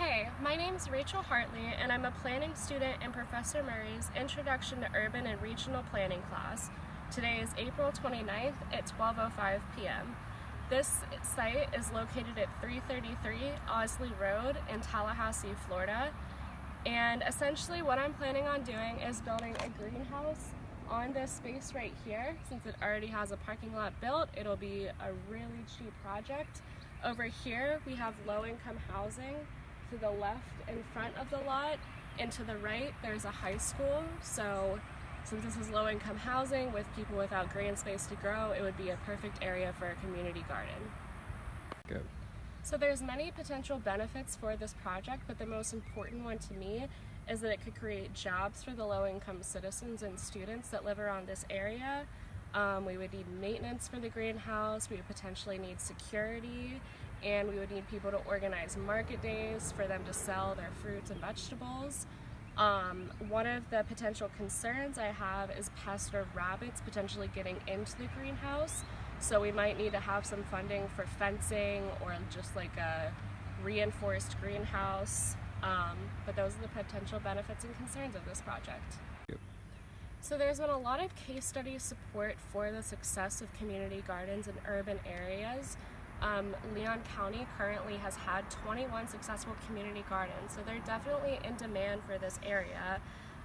Hey, my name is Rachel Hartley and I'm a planning student in Professor Murray's Introduction to Urban and Regional Planning class. Today is April 29th at 12:05 p.m. This site is located at 333 Osley Road in Tallahassee, Florida. And essentially what I'm planning on doing is building a greenhouse on this space right here. Since it already has a parking lot built, it'll be a really cheap project. Over here we have low-income housing. To the left in front of the lot and to the right there's a high school, so since this is low-income housing with people without green space to grow, it would be a perfect area for a community garden. Good. So there's many potential benefits for this project, but the most important one to me is that it could create jobs for the low-income citizens and students that live around this area. We would need maintenance for the greenhouse, we would potentially need security, and we would need people to organize market days for them to sell their fruits and vegetables. One of the potential concerns I have is pests or rabbits potentially getting into the greenhouse, so we might need to have some funding for fencing or just like a reinforced greenhouse, but those are the potential benefits and concerns of this project. So there's been a lot of case study support for the success of community gardens in urban areas. Leon County currently has had 21 successful community gardens, so they're definitely in demand for this area.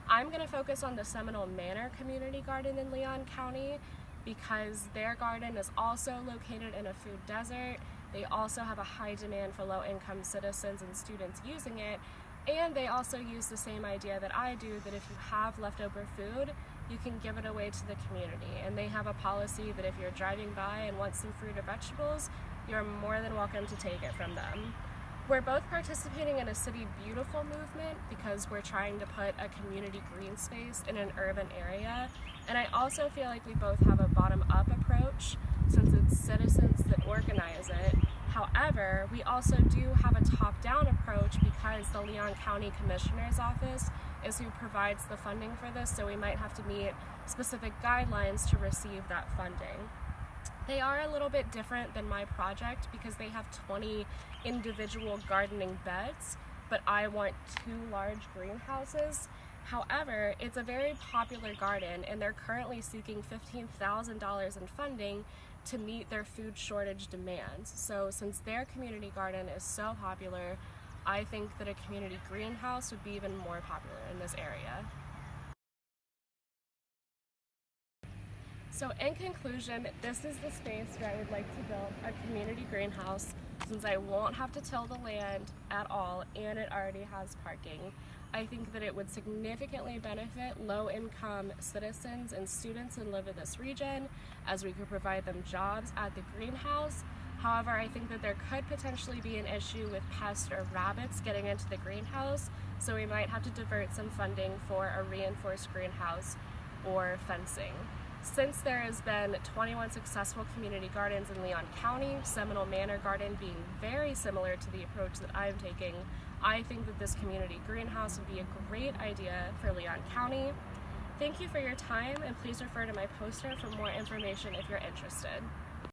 I'm going to focus on the Seminole Manor Community Garden in Leon County because their garden is also located in a food desert. They also have a high demand for low-income citizens and students using it. And they also use the same idea that I do, that if you have leftover food, you can give it away to the community. And they have a policy that if you're driving by and want some fruit or vegetables, you're more than welcome to take it from them. We're both participating in a City Beautiful movement because we're trying to put a community green space in an urban area. And I also feel like we both have a bottom-up approach since it's citizens that organize it. However, we also do have a top-down approach because the Leon County Commissioner's Office is who provides the funding for this, so we might have to meet specific guidelines to receive that funding. They are a little bit different than my project because they have 20 individual gardening beds, but I want 2 large greenhouses. However, it's a very popular garden and they're currently seeking $15,000 in funding to meet their food shortage demands. So since their community garden is so popular, I think that a community greenhouse would be even more popular in this area. So in conclusion, this is the space where I would like to build a community greenhouse since I won't have to till the land at all and it already has parking. I think that it would significantly benefit low-income citizens and students that live in this region as we could provide them jobs at the greenhouse. However, I think that there could potentially be an issue with pests or rabbits getting into the greenhouse, so we might have to divert some funding for a reinforced greenhouse or fencing. Since there has been 21 successful community gardens in Leon County, Seminole Manor Garden being very similar to the approach that I'm taking, I think that this community greenhouse would be a great idea for Leon County. Thank you for your time, and please refer to my poster for more information if you're interested.